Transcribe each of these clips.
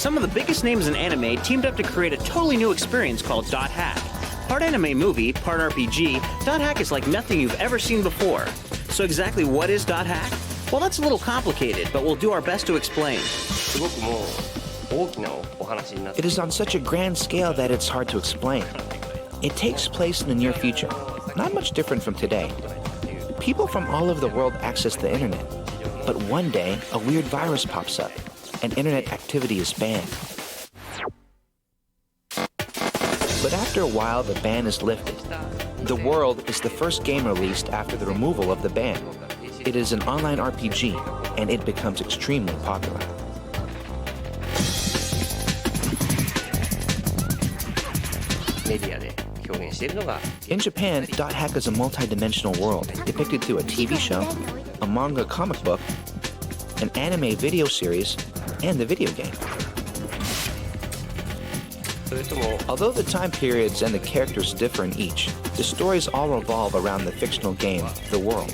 Some of the biggest names in anime teamed up to create a totally new experience called Dot Hack. Part anime movie, part RPG, Dot Hack is like nothing you've ever seen before. So exactly what is Dot Hack? Well, that's a little complicated, but we'll do our best to explain. It is on such a grand scale that it's hard to explain. It takes place in the near future, not much different from today. People from all over the world access the internet, but one day a weird virus pops up and internet activity is banned. But after a while, the ban is lifted. The World is the first game released after the removal of the ban. It is an online RPG, and it becomes extremely popular. In Japan, Dot Hack is a multi-dimensional world depicted through a TV show, a manga comic book, an anime video series, and the video game. Although the time periods and the characters differ in each, the stories all revolve around the fictional game, The World.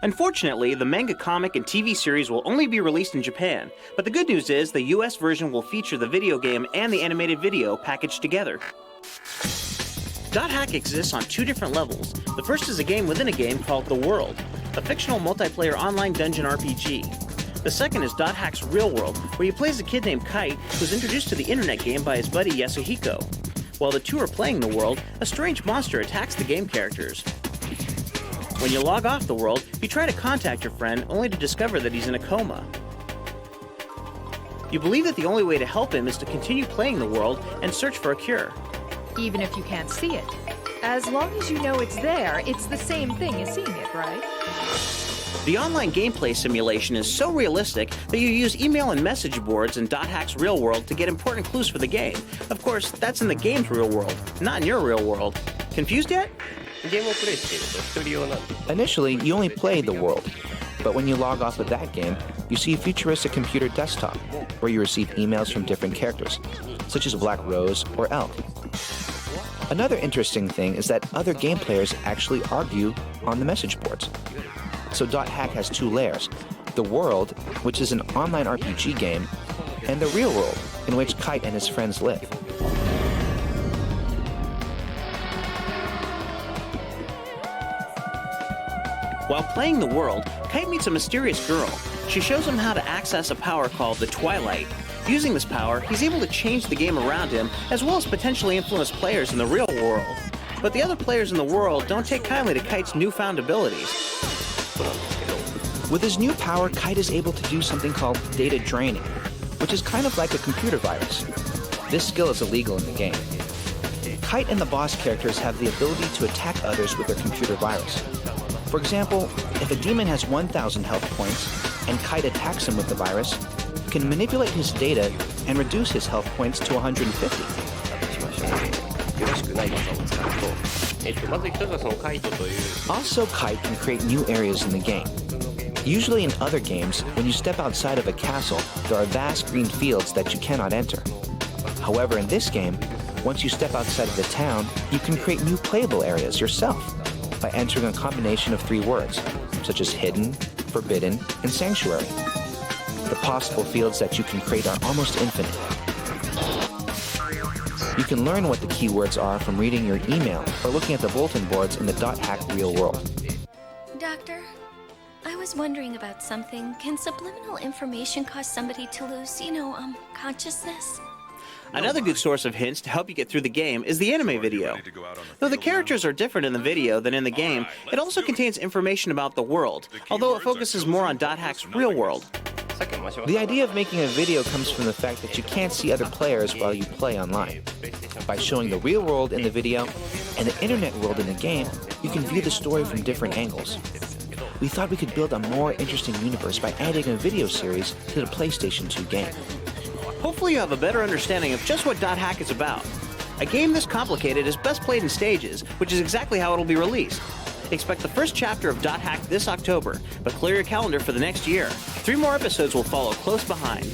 Unfortunately, the manga comic and TV series will only be released in Japan, but the good news is the US version will feature the video game and the animated video packaged together. Dot Hack exists on two different levels. The first is a game within a game called The World, a fictional multiplayer online dungeon RPG. The second is Dot Hack's Real World, where you play as a kid named Kite who's introduced to the internet game by his buddy Yasuhiko. While the two are playing the world, a strange monster attacks the game characters. When you log off the world, you try to contact your friend only to discover that he's in a coma. You believe that the only way to help him is to continue playing the world and search for a cure. Even if you can't see it. As long as you know it's there, it's the same thing as seeing it, right? The online gameplay simulation is so realistic that you use email and message boards in Dot Hack's Real World to get important clues for the game. Of course, that's in the game's real world, not in your real world. Confused yet? Initially, you only play The World, but when you log off of that game, you see a futuristic computer desktop where you receive emails from different characters, such as Black Rose or Elk. Another interesting thing is that other game players actually argue on the message boards. So Dot Hack has two layers: The World, which is an online RPG game, and the real world, in which Kite and his friends live. While playing the world, Kite meets a mysterious girl. She shows him how to access a power called the Twilight. Using this power, he's able to change the game around him, as well as potentially influence players in the real world. But the other players in the world don't take kindly to Kite's newfound abilities. With his new power, Kite is able to do something called data draining, which is kind of like a computer virus. This skill is illegal in the game. Kite and the boss characters have the ability to attack others with their computer virus. For example, if a demon has 1,000 health points and Kite attacks him with the virus, he can manipulate his data and reduce his health points to 150. Also, Kite can create new areas in the game. Usually in other games, when you step outside of a castle, there are vast green fields that you cannot enter. However, in this game, once you step outside of the town, you can create new playable areas yourself by entering a combination of 3 words, such as hidden, forbidden, and sanctuary. The possible fields that you can create are almost infinite. You can learn what the keywords are from reading your email or looking at the bulletin boards in the Dot Hack Real World. Doctor, I was wondering about something. Can subliminal information cause somebody to lose, consciousness? Another good source of hints to help you get through the game is the anime video. Though the characters are different in the video than in the game, it also contains information about the world, although it focuses more on Dot Hack's real world. The idea of making a video comes from the fact that you can't see other players while you play online. By showing the real world in the video and the internet world in the game, you can view the story from different angles. We thought we could build a more interesting universe by adding a video series to the PlayStation 2 game. Hopefully you have a better understanding of just what Dot Hack is about. A game this complicated is best played in stages, which is exactly how it'll be released. Expect the first chapter of Dot Hack this October, but clear your calendar for the next year. 3 more episodes will follow close behind.